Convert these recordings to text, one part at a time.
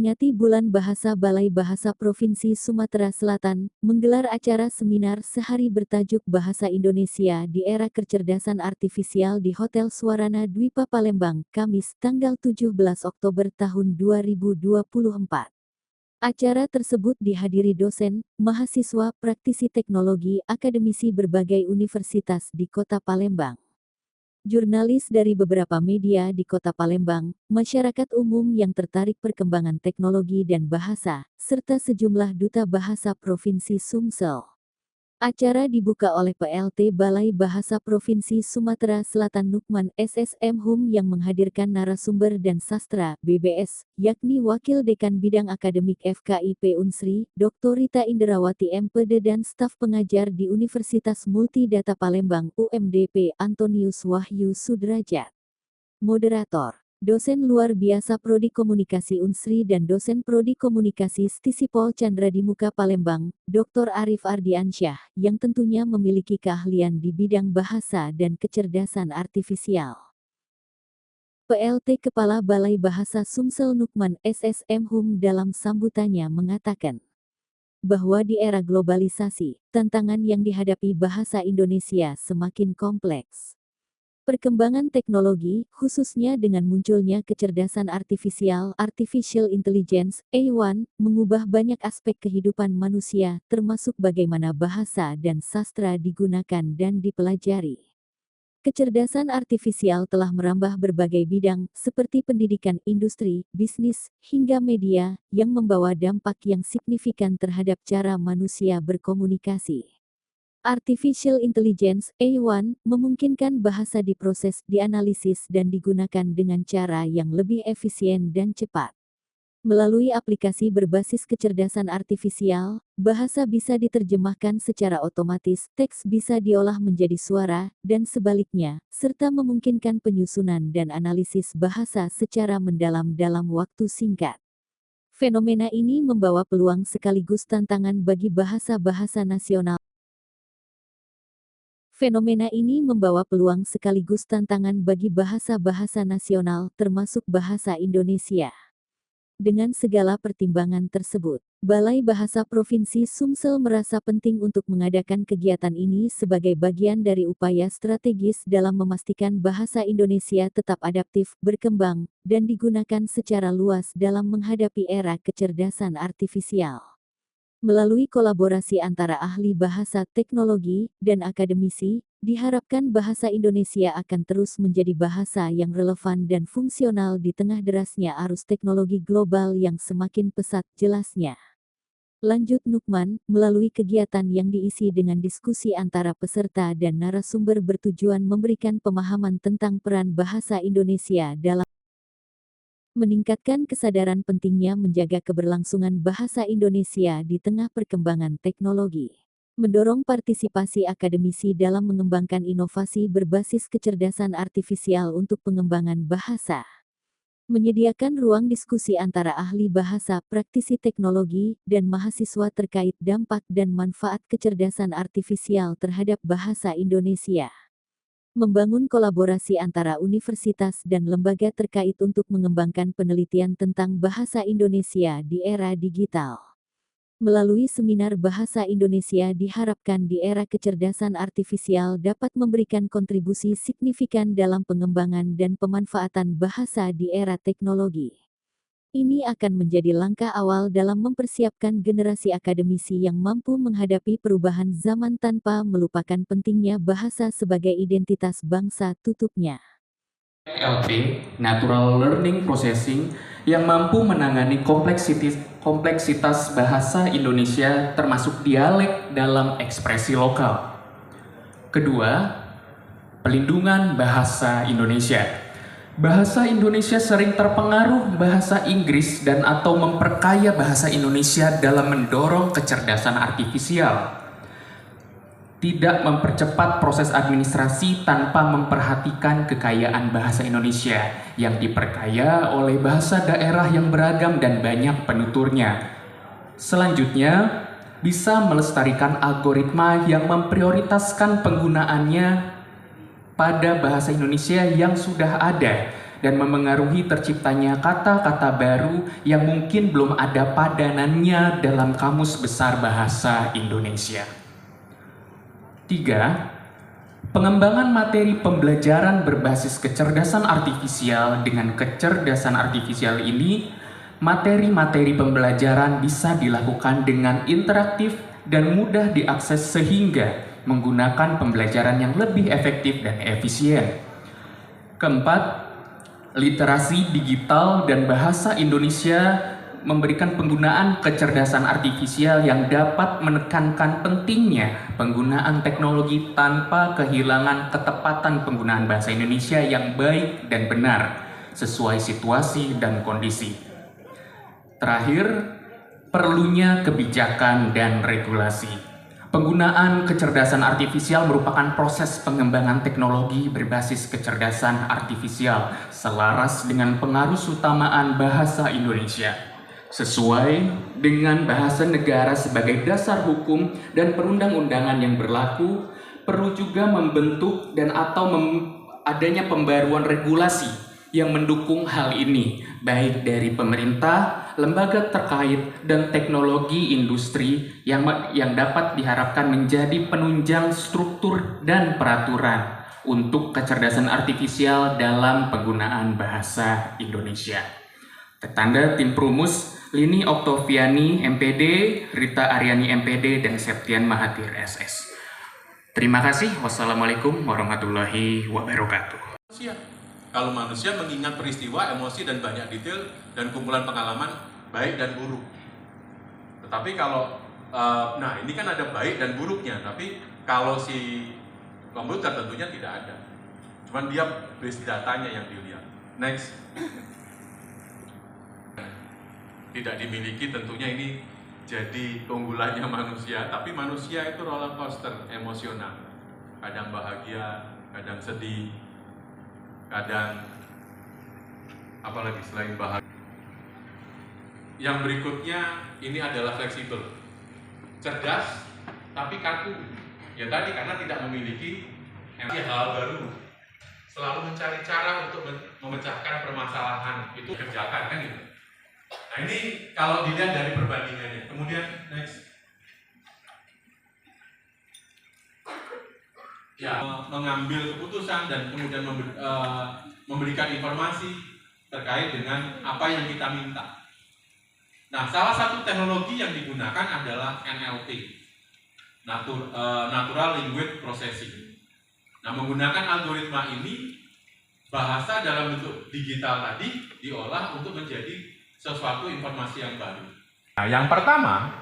Memperingati Bulan Bahasa, Balai Bahasa Provinsi Sumatera Selatan menggelar acara seminar sehari bertajuk Bahasa Indonesia di Era Kecerdasan Artifisial di Hotel Suarana Dwipa Palembang, Kamis, tanggal 17 Oktober tahun 2024. Acara tersebut dihadiri dosen, mahasiswa, praktisi teknologi, akademisi berbagai universitas di Kota Palembang, jurnalis dari beberapa media di Kota Palembang, masyarakat umum yang tertarik perkembangan teknologi dan bahasa, serta sejumlah duta bahasa Provinsi Sumsel. Acara dibuka oleh PLT Balai Bahasa Provinsi Sumatera Selatan Nukman SSM Hum yang menghadirkan narasumber dan sastra BBS, yakni Wakil Dekan Bidang Akademik FKIP Unsri, Dr. Rita Indrawati MPD dan staf pengajar di Universitas Multidata Palembang UMDP Antonius Wahyu Sudrajat. Moderator, dosen luar biasa Prodi Komunikasi Unsri dan dosen Prodi Komunikasi Stisipol Chandra di Muka Palembang, Dr. Arif Ardiansyah, yang tentunya memiliki keahlian di bidang bahasa dan kecerdasan artifisial. PLT Kepala Balai Bahasa Sumsel Nukman SSM Hum dalam sambutannya mengatakan bahwa di era globalisasi, tantangan yang dihadapi bahasa Indonesia semakin kompleks. Perkembangan teknologi, khususnya dengan munculnya kecerdasan artifisial (artificial intelligence, AI), mengubah banyak aspek kehidupan manusia, termasuk bagaimana bahasa dan sastra digunakan dan dipelajari. Kecerdasan artifisial telah merambah berbagai bidang, seperti pendidikan, industri, bisnis, hingga media, yang membawa dampak yang signifikan terhadap cara manusia berkomunikasi. Artificial Intelligence (AI) memungkinkan bahasa diproses, dianalisis dan digunakan dengan cara yang lebih efisien dan cepat. Melalui aplikasi berbasis kecerdasan artifisial, bahasa bisa diterjemahkan secara otomatis, teks bisa diolah menjadi suara, dan sebaliknya, serta memungkinkan penyusunan dan analisis bahasa secara mendalam dalam waktu singkat. Fenomena ini membawa peluang sekaligus tantangan bagi bahasa-bahasa nasional. Fenomena ini membawa peluang sekaligus tantangan bagi bahasa-bahasa nasional, termasuk bahasa Indonesia. Dengan segala pertimbangan tersebut, Balai Bahasa Provinsi Sumsel merasa penting untuk mengadakan kegiatan ini sebagai bagian dari upaya strategis dalam memastikan bahasa Indonesia tetap adaptif, berkembang, dan digunakan secara luas dalam menghadapi era kecerdasan artifisial. Melalui kolaborasi antara ahli bahasa, teknologi, dan akademisi, diharapkan bahasa Indonesia akan terus menjadi bahasa yang relevan dan fungsional di tengah derasnya arus teknologi global yang semakin pesat, jelasnya. Lanjut Nukman, melalui kegiatan yang diisi dengan diskusi antara peserta dan narasumber bertujuan memberikan pemahaman tentang peran bahasa Indonesia dalam meningkatkan kesadaran pentingnya menjaga keberlangsungan bahasa Indonesia di tengah perkembangan teknologi. Mendorong partisipasi akademisi dalam mengembangkan inovasi berbasis kecerdasan artifisial untuk pengembangan bahasa. Menyediakan ruang diskusi antara ahli bahasa, praktisi teknologi, dan mahasiswa terkait dampak dan manfaat kecerdasan artifisial terhadap bahasa Indonesia. Membangun kolaborasi antara universitas dan lembaga terkait untuk mengembangkan penelitian tentang bahasa Indonesia di era digital. Melalui seminar bahasa Indonesia diharapkan di era kecerdasan artifisial dapat memberikan kontribusi signifikan dalam pengembangan dan pemanfaatan bahasa di era teknologi. Ini akan menjadi langkah awal dalam mempersiapkan generasi akademisi yang mampu menghadapi perubahan zaman tanpa melupakan pentingnya bahasa sebagai identitas bangsa, tutupnya. NLP, Natural Learning Processing, yang mampu menangani kompleksitas bahasa Indonesia termasuk dialek dalam ekspresi lokal. Kedua, pelindungan bahasa Indonesia. Bahasa Indonesia sering terpengaruh bahasa Inggris dan atau memperkaya bahasa Indonesia dalam mendorong kecerdasan artifisial. Tidak mempercepat proses administrasi tanpa memperhatikan kekayaan bahasa Indonesia yang diperkaya oleh bahasa daerah yang beragam dan banyak penuturnya. Selanjutnya, bisa melestarikan algoritma yang memprioritaskan penggunaannya pada bahasa Indonesia yang sudah ada dan memengaruhi terciptanya kata-kata baru yang mungkin belum ada padanannya dalam Kamus Besar Bahasa Indonesia. 3. Pengembangan materi pembelajaran berbasis kecerdasan artifisial. Dengan kecerdasan artifisial ini, materi-materi pembelajaran bisa dilakukan dengan interaktif dan mudah diakses sehingga menggunakan pembelajaran yang lebih efektif dan efisien. Keempat, literasi digital dan bahasa Indonesia memberikan penggunaan kecerdasan artifisial yang dapat menekankan pentingnya penggunaan teknologi tanpa kehilangan ketepatan penggunaan bahasa Indonesia yang baik dan benar sesuai situasi dan kondisi. Terakhir, perlunya kebijakan dan regulasi. Penggunaan kecerdasan artifisial merupakan proses pengembangan teknologi berbasis kecerdasan artifisial selaras dengan pengarusutamaan bahasa Indonesia, sesuai dengan bahasa negara sebagai dasar hukum dan perundang-undangan yang berlaku. Perlu juga membentuk dan atau adanya pembaruan regulasi yang mendukung hal ini, baik dari pemerintah, lembaga terkait, dan teknologi industri yang dapat diharapkan menjadi penunjang struktur dan peraturan untuk kecerdasan artifisial dalam penggunaan bahasa Indonesia. Tertanda Tim Prumus, Lini Oktaviani MPD, Rita Aryani MPD, dan Septian Mahathir SS. Terima kasih. Wassalamualaikum warahmatullahi wabarakatuh. Kalau manusia mengingat peristiwa, emosi, dan banyak detail dan kumpulan pengalaman baik dan buruk. Tetapi kalau, nah ini kan ada baik dan buruknya, tapi kalau si komputer tentunya tidak ada. Cuman dia base datanya yang dilihat. Next. Tidak dimiliki tentunya ini jadi keunggulannya manusia, tapi manusia itu roller coaster emosional. Kadang bahagia, kadang sedih, kadang apalagi selain bahagia. Yang berikutnya ini adalah fleksibel, cerdas tapi kaku. Ya tadi karena tidak memiliki hal baru, selalu mencari cara untuk memecahkan permasalahan itu kerjakan kan gitu. Nah ini kalau dilihat dari perbandingannya. Kemudian next. Ya, mengambil keputusan dan kemudian memberikan informasi terkait dengan apa yang kita minta. Nah, salah satu teknologi yang digunakan adalah NLP, Natural Language Processing. Nah, menggunakan algoritma ini, bahasa dalam bentuk digital tadi diolah untuk menjadi sesuatu informasi yang baru. Nah, yang pertama,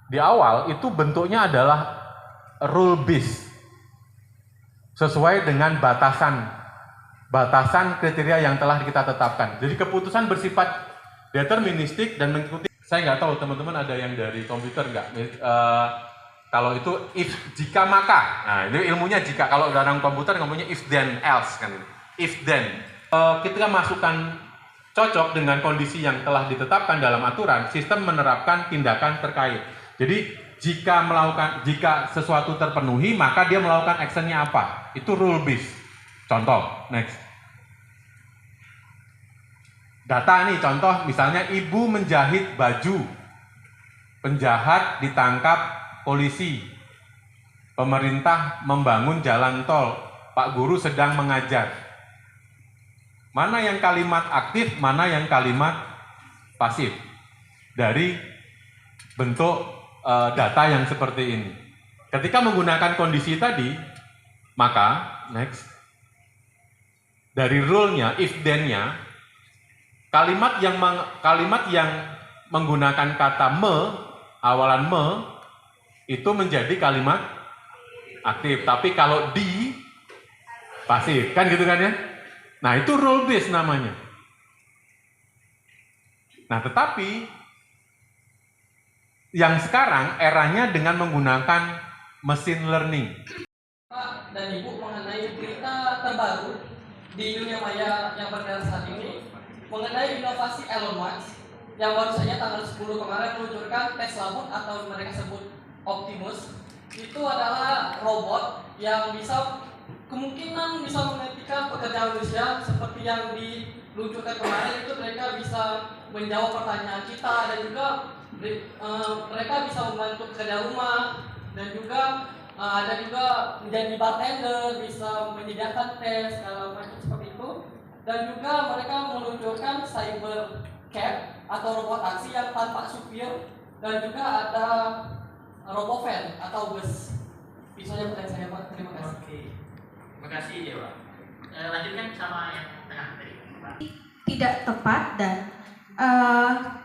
di awal itu bentuknya adalah rule based. Sesuai dengan batasan kriteria yang telah kita tetapkan. Jadi keputusan bersifat deterministik dan mengikuti. Saya nggak tahu teman-teman ada yang dari komputer nggak? Kalau itu if jika maka, nah itu ilmunya jika. Kalau dalam komputer ngomongnya if then else kan. If then kita masukkan cocok dengan kondisi yang telah ditetapkan dalam aturan, sistem menerapkan tindakan terkait. Jadi jika sesuatu terpenuhi, maka dia melakukan actionnya apa? Itu rule based. Contoh, next. Data nih, contoh misalnya ibu menjahit baju, penjahat ditangkap polisi, pemerintah membangun jalan tol, Pak Guru sedang mengajar. Mana yang kalimat aktif, mana yang kalimat pasif dari bentuk data yang seperti ini. Ketika menggunakan kondisi tadi, maka next dari rule-nya, if then-nya, kalimat yang menggunakan kata awalan itu menjadi kalimat aktif. Tapi kalau di pasif, kan gitu kan ya? Nah itu rule based namanya. Nah tetapi yang sekarang eranya dengan menggunakan machine learning. Pak dan Ibu mengenai berita terbaru di dunia maya yang berkaitan saat ini mengenai inovasi Elon Musk yang baru saja tanggal 10 kemarin meluncurkan Tesla Bot atau mereka sebut Optimus. Itu adalah robot yang bisa kemungkinan bisa menggantikan pekerjaan manusia seperti yang diluncurkan kemarin. Itu mereka bisa menjawab pertanyaan kita, dan juga mereka bisa membantu kerja rumah, dan juga ada juga menjadi bartender, bisa menyediakan tes segala macam seperti itu. Dan juga mereka meluncurkan cyber cab atau robot taksi yang tanpa supir, dan juga ada robovan atau bus. Itu saja pertanyaan saya, Pak. Terima kasih. Oke, terima kasih ya Pak. Lanjutkan sama yang tengah tadi, Pak. Tidak tepat dan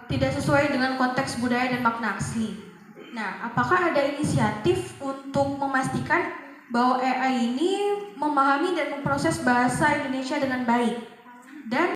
tidak sesuai dengan konteks budaya dan makna asli. Nah, apakah ada inisiatif untuk memastikan bahwa AI ini memahami dan memproses bahasa Indonesia dengan baik? Dan